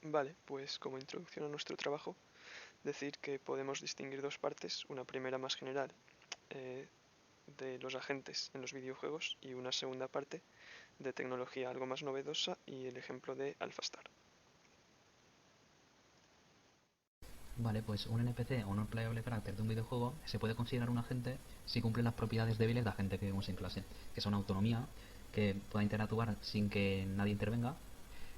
Vale, pues como introducción a nuestro trabajo, decir que podemos distinguir dos partes, una primera más general eh, de los agentes en los videojuegos y una segunda parte de tecnología algo más novedosa y el ejemplo de AlphaStar. Vale, pues un NPC o un playable character de un videojuego se puede considerar un agente si cumple las propiedades débiles de agente que vemos en clase, que son autonomía, que pueda interactuar sin que nadie intervenga,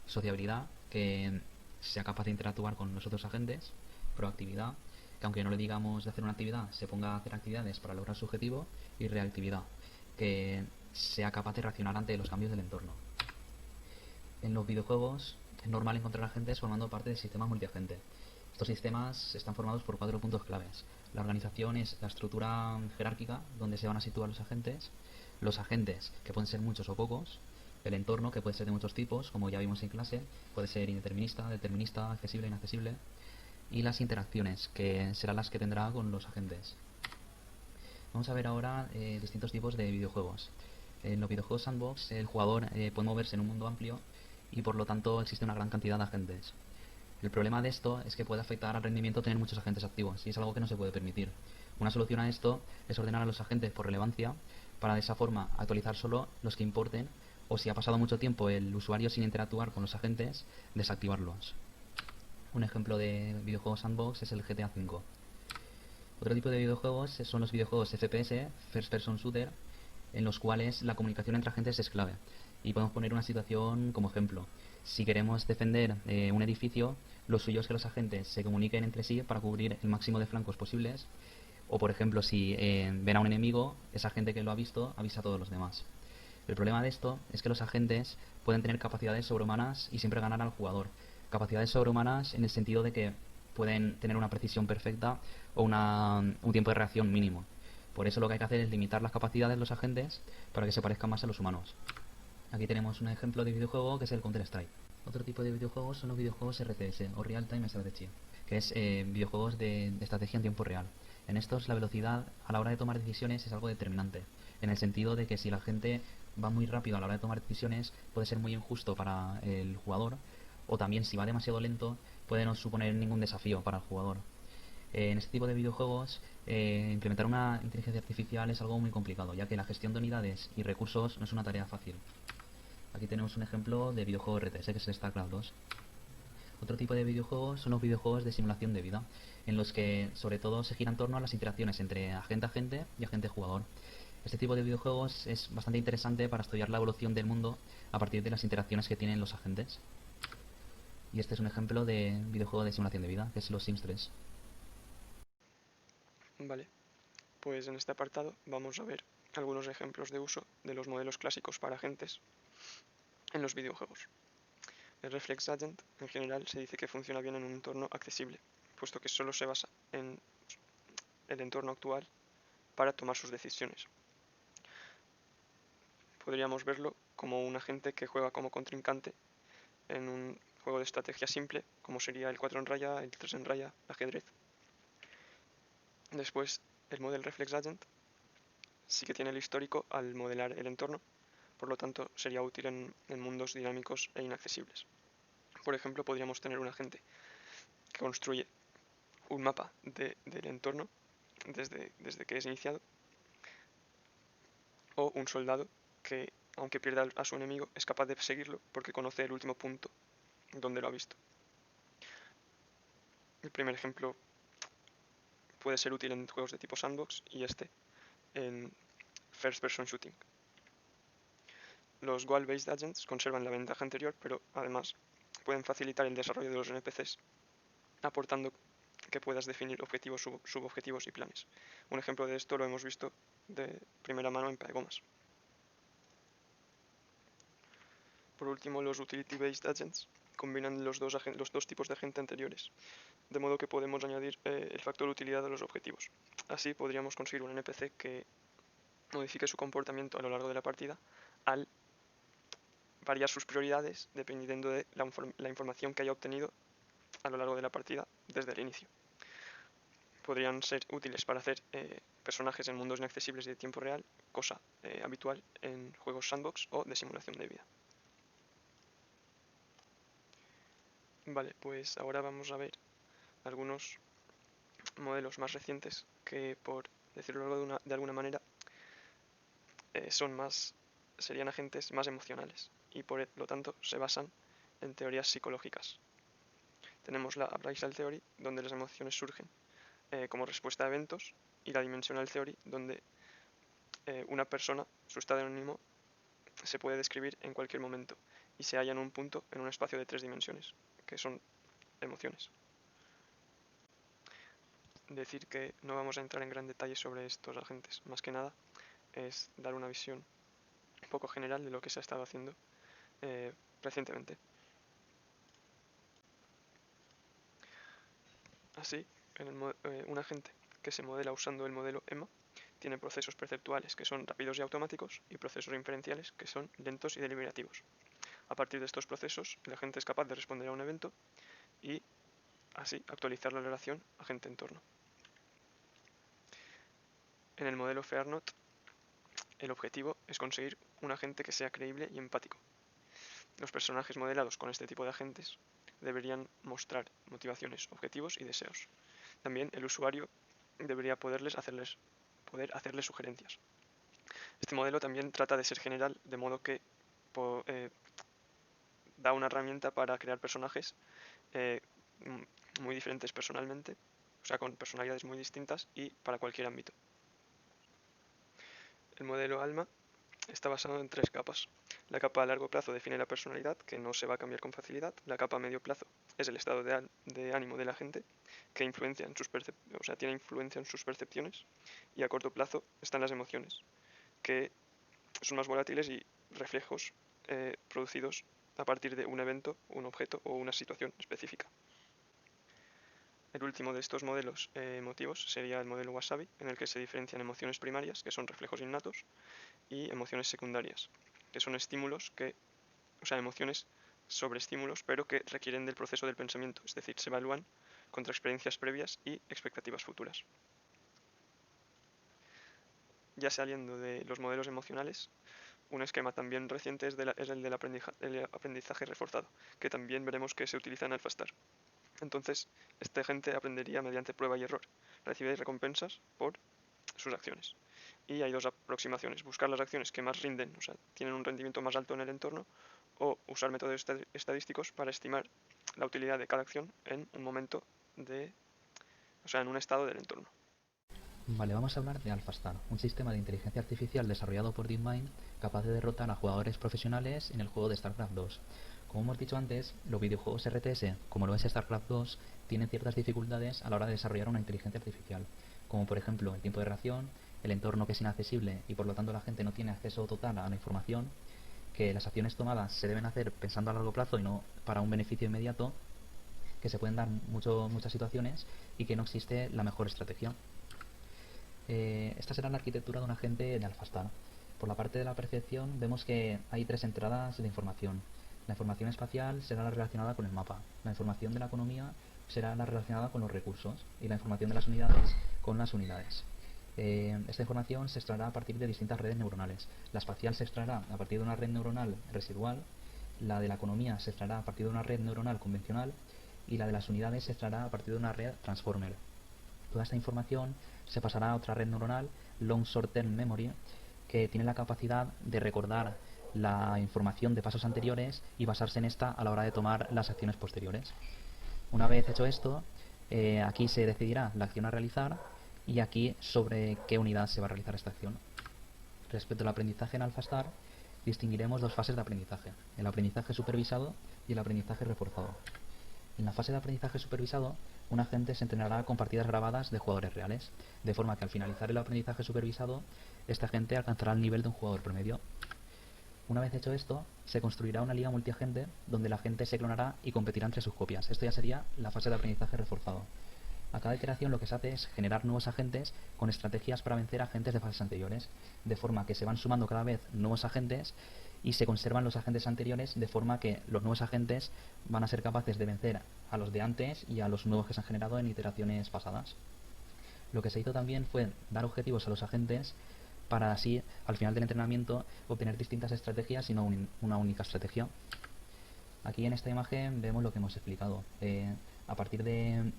sociabilidad, que sea capaz de interactuar con los otros agentes, proactividad, que aunque no le digamos de hacer una actividad, se ponga a hacer actividades para lograr su objetivo, y reactividad, que sea capaz de reaccionar ante los cambios del entorno. En los videojuegos es normal encontrar agentes formando parte de sistemas multiagente. Estos sistemas están formados por 4 puntos claves. La organización es la estructura jerárquica donde se van a situar los agentes, que pueden ser muchos o pocos, el entorno, que puede ser de muchos tipos, como ya vimos en clase, puede ser indeterminista, determinista, accesible, inaccesible, y las interacciones, que serán las que tendrá con los agentes. Vamos a ver ahora distintos tipos de videojuegos. En los videojuegos sandbox, el jugador puede moverse en un mundo amplio y por lo tanto existe una gran cantidad de agentes. El problema de esto es que puede afectar al rendimiento tener muchos agentes activos y es algo que no se puede permitir. Una solución a esto es ordenar a los agentes por relevancia para de esa forma actualizar solo los que importen, o si ha pasado mucho tiempo el usuario sin interactuar con los agentes, desactivarlos. Un ejemplo de videojuego sandbox es el GTA V. Otro tipo de videojuegos son los videojuegos FPS, First Person Shooter, en los cuales la comunicación entre agentes es clave. Y podemos poner una situación como ejemplo. Si queremos defender un edificio, lo suyo es que los agentes se comuniquen entre sí para cubrir el máximo de flancos posibles. O por ejemplo, si ven a un enemigo, esa gente que lo ha visto avisa a todos los demás. El problema de esto es que los agentes pueden tener capacidades sobrehumanas y siempre ganar al jugador. Capacidades sobrehumanas en el sentido de que pueden tener una precisión perfecta o un tiempo de reacción mínimo. Por eso lo que hay que hacer es limitar las capacidades de los agentes para que se parezcan más a los humanos. Aquí tenemos un ejemplo de videojuego que es el Counter-Strike. Otro tipo de videojuegos son los videojuegos RTS o Real Time Strategy, que es videojuegos de estrategia en tiempo real. En estos la velocidad a la hora de tomar decisiones es algo determinante, en el sentido de que si la gente va muy rápido a la hora de tomar decisiones puede ser muy injusto para el jugador, o también si va demasiado lento puede no suponer ningún desafío para el jugador. En este tipo de videojuegos implementar una inteligencia artificial es algo muy complicado, ya que la gestión de unidades y recursos no es una tarea fácil. Aquí tenemos un ejemplo de videojuego RTS, que es el StarCraft 2. Otro tipo de videojuegos son los videojuegos de simulación de vida, en los que sobre todo se gira en torno a las interacciones entre agente y agente jugador. Este tipo de videojuegos es bastante interesante para estudiar la evolución del mundo a partir de las interacciones que tienen los agentes. Y este es un ejemplo de videojuego de simulación de vida, que es los Sims 3. Vale, pues en este apartado vamos a ver algunos ejemplos de uso de los modelos clásicos para agentes en los videojuegos. El Reflex Agent en general se dice que funciona bien en un entorno accesible, puesto que solo se basa en el entorno actual para tomar sus decisiones. Podríamos verlo como un agente que juega como contrincante en un juego de estrategia simple, como sería el 4 en raya, el 3 en raya, ajedrez. Después, el Model Reflex Agent sí que tiene el histórico al modelar el entorno, por lo tanto sería útil en mundos dinámicos e inaccesibles. Por ejemplo, podríamos tener un agente que construye un mapa del entorno desde que es iniciado, o un soldado que, aunque pierda a su enemigo, es capaz de seguirlo porque conoce el último punto donde lo ha visto. El primer ejemplo puede ser útil en juegos de tipo sandbox y este en first person shooting. Los goal-based agents conservan la ventaja anterior, pero además pueden facilitar el desarrollo de los NPCs, aportando que puedas definir objetivos, subobjetivos y planes. Un ejemplo de esto lo hemos visto de primera mano en Paegomas. Por último, los utility-based agents combinan los dos tipos de agente anteriores, de modo que podemos añadir el factor utilidad a los objetivos. Así podríamos conseguir un NPC que modifique su comportamiento a lo largo de la partida al variar sus prioridades dependiendo de la información que haya obtenido a lo largo de la partida desde el inicio. Podrían ser útiles para hacer personajes en mundos inaccesibles y de tiempo real, cosa habitual en juegos sandbox o de simulación de vida. Vale, pues ahora vamos a ver algunos modelos más recientes que, por decirlo de alguna manera, serían agentes más emocionales y por lo tanto se basan en teorías psicológicas. Tenemos la Appraisal Theory, donde las emociones surgen como respuesta a eventos, y la Dimensional Theory, donde una persona, su estado de ánimo, se puede describir en cualquier momento y se halla en un punto en un espacio de 3 dimensiones, que son emociones. Decir que no vamos a entrar en gran detalle sobre estos agentes, más que nada es dar una visión un poco general de lo que se ha estado haciendo recientemente. Así, un agente que se modela usando el modelo EMMA tiene procesos perceptuales que son rápidos y automáticos y procesos inferenciales que son lentos y deliberativos. A partir de estos procesos, el agente es capaz de responder a un evento y así actualizar la relación agente-entorno. En el modelo Fairnot, el objetivo es conseguir un agente que sea creíble y empático. Los personajes modelados con este tipo de agentes deberían mostrar motivaciones, objetivos y deseos. También el usuario debería poder hacerles sugerencias. Este modelo también trata de ser general, de modo que da una herramienta para crear personajes muy diferentes personalmente, o sea, con personalidades muy distintas y para cualquier ámbito. El modelo ALMA está basado en 3 capas. La capa a largo plazo define la personalidad, que no se va a cambiar con facilidad. La capa a medio plazo es el estado de ánimo de la gente, que tiene influencia en sus percepciones. Y a corto plazo están las emociones, que son más volátiles y reflejos producidos a partir de un evento, un objeto o una situación específica. El último de estos modelos emotivos sería el modelo Wasabi, en el que se diferencian emociones primarias, que son reflejos innatos, y emociones secundarias, que son emociones sobre estímulos, pero que requieren del proceso del pensamiento, es decir, se evalúan contra experiencias previas y expectativas futuras. Ya saliendo de los modelos emocionales, un esquema también reciente es el del aprendizaje reforzado, que también veremos que se utiliza en AlphaStar. Entonces, este agente aprendería mediante prueba y error, recibe recompensas por sus acciones. Y hay 2 aproximaciones: buscar las acciones que más rinden, o sea, tienen un rendimiento más alto en el entorno, o usar métodos estadísticos para estimar la utilidad de cada acción en un momento en un estado del entorno. Vale, vamos a hablar de AlphaStar, un sistema de inteligencia artificial desarrollado por DeepMind capaz de derrotar a jugadores profesionales en el juego de StarCraft 2. Como hemos dicho antes, los videojuegos RTS, como lo es StarCraft 2, tienen ciertas dificultades a la hora de desarrollar una inteligencia artificial, como por ejemplo el tiempo de reacción, el entorno que es inaccesible y por lo tanto la gente no tiene acceso total a la información, que las acciones tomadas se deben hacer pensando a largo plazo y no para un beneficio inmediato, que se pueden dar muchas situaciones y que no existe la mejor estrategia. Esta será la arquitectura de un agente de AlphaStar. Por la parte de la percepción vemos que hay 3 entradas de información. La información espacial será la relacionada con el mapa, la información de la economía será la relacionada con los recursos y la información de las unidades con las unidades. Esta información se extraerá a partir de distintas redes neuronales. La espacial se extraerá a partir de una red neuronal residual, la de la economía se extraerá a partir de una red neuronal convencional y la de las unidades se extraerá a partir de una red transformer. Toda esta información se pasará a otra red neuronal, Long Short Term Memory, que tiene la capacidad de recordar la información de pasos anteriores y basarse en esta a la hora de tomar las acciones posteriores. Una vez hecho esto, aquí se decidirá la acción a realizar y aquí sobre qué unidad se va a realizar esta acción. Respecto al aprendizaje en AlphaStar, distinguiremos 2 fases de aprendizaje: el aprendizaje supervisado y el aprendizaje reforzado. En la fase de aprendizaje supervisado, un agente se entrenará con partidas grabadas de jugadores reales, de forma que al finalizar el aprendizaje supervisado, este agente alcanzará el nivel de un jugador promedio. Una vez hecho esto, se construirá una liga multiagente donde la gente se clonará y competirá entre sus copias. Esto ya sería la fase de aprendizaje reforzado. A cada iteración lo que se hace es generar nuevos agentes con estrategias para vencer a agentes de fases anteriores, de forma que se van sumando cada vez nuevos agentes y se conservan los agentes anteriores, de forma que los nuevos agentes van a ser capaces de vencer a los de antes y a los nuevos que se han generado en iteraciones pasadas. Lo que se hizo también fue dar objetivos a los agentes para así, al final del entrenamiento, obtener distintas estrategias y no una única estrategia. Aquí en esta imagen vemos lo que hemos explicado. A partir de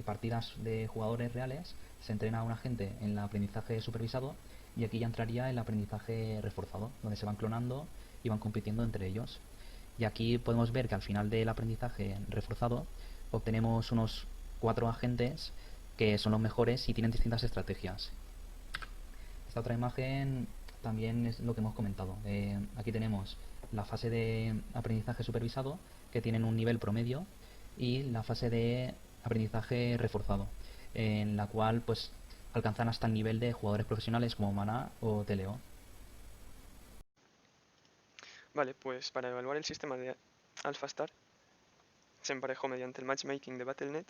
partidas de jugadores reales se entrena a un agente en el aprendizaje supervisado y aquí ya entraría el aprendizaje reforzado, donde se van clonando y van compitiendo entre ellos. Y aquí podemos ver que al final del aprendizaje reforzado obtenemos unos 4 agentes que son los mejores y tienen distintas estrategias. Esta otra imagen también es lo que hemos comentado. Aquí tenemos la fase de aprendizaje supervisado, que tienen un nivel promedio, y la fase de aprendizaje reforzado, en la cual pues alcanzan hasta el nivel de jugadores profesionales como Maná o Teleo. Vale, pues para evaluar el sistema de AlphaStar se emparejó mediante el matchmaking de Battle.net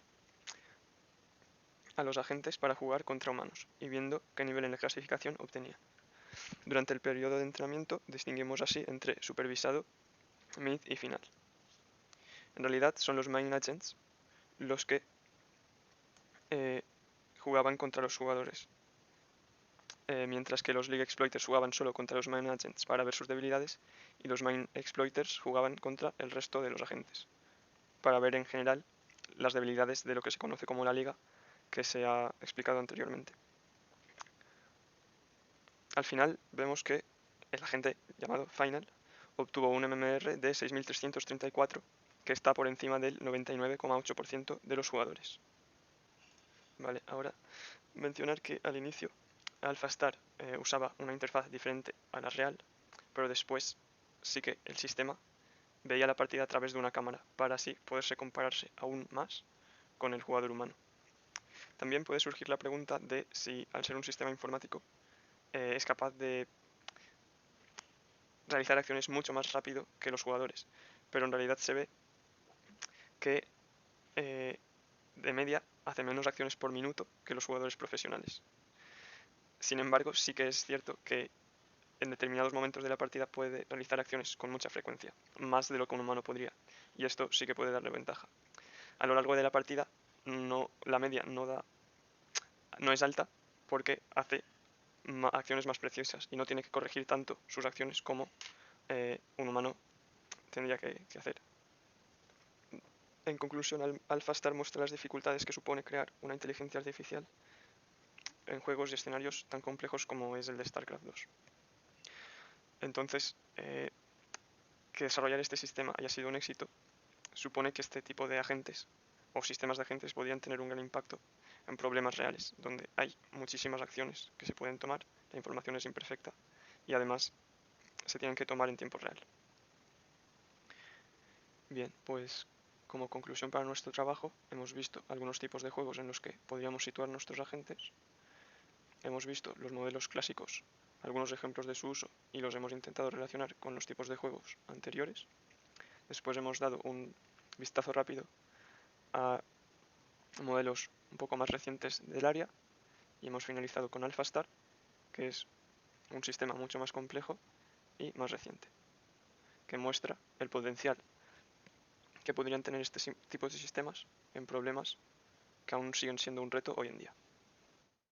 a los agentes para jugar contra humanos y viendo qué nivel en la clasificación obtenía. Durante el periodo de entrenamiento distinguimos así entre supervisado, mid y final. En realidad son los main agents los que jugaban contra los jugadores, mientras que los league exploiters jugaban solo contra los main agents para ver sus debilidades y los main exploiters jugaban contra el resto de los agentes para ver en general las debilidades de lo que se conoce como la liga, que se ha explicado anteriormente. Al final vemos que el agente llamado Final obtuvo un MMR de 6334, que está por encima del 99,8% de los jugadores. Vale, ahora mencionar que al inicio AlphaStar usaba una interfaz diferente a la real, pero después sí que el sistema veía la partida a través de una cámara para así poderse compararse aún más con el jugador humano. También puede surgir la pregunta de si al ser un sistema informático es capaz de realizar acciones mucho más rápido que los jugadores, pero en realidad se ve que de media hace menos acciones por minuto que los jugadores profesionales. Sin embargo, sí que es cierto que en determinados momentos de la partida puede realizar acciones con mucha frecuencia, más de lo que un humano podría, y esto sí que puede darle ventaja. A lo largo de la partida la media no es alta porque hace acciones más precisas y no tiene que corregir tanto sus acciones como un humano tendría que hacer. En conclusión, AlphaStar muestra las dificultades que supone crear una inteligencia artificial en juegos y escenarios tan complejos como es el de StarCraft 2. Entonces, que desarrollar este sistema haya sido un éxito supone que este tipo de agentes o sistemas de agentes podrían tener un gran impacto en problemas reales, donde hay muchísimas acciones que se pueden tomar, la información es imperfecta y además se tienen que tomar en tiempo real. Bien, pues como conclusión para nuestro trabajo hemos visto algunos tipos de juegos en los que podríamos situar nuestros agentes, hemos visto los modelos clásicos, algunos ejemplos de su uso y los hemos intentado relacionar con los tipos de juegos anteriores. Después hemos dado un vistazo rápido a modelos un poco más recientes del área y hemos finalizado con AlphaStar, que es un sistema mucho más complejo y más reciente, que muestra el potencial que podrían tener este tipo de sistemas en problemas que aún siguen siendo un reto hoy en día.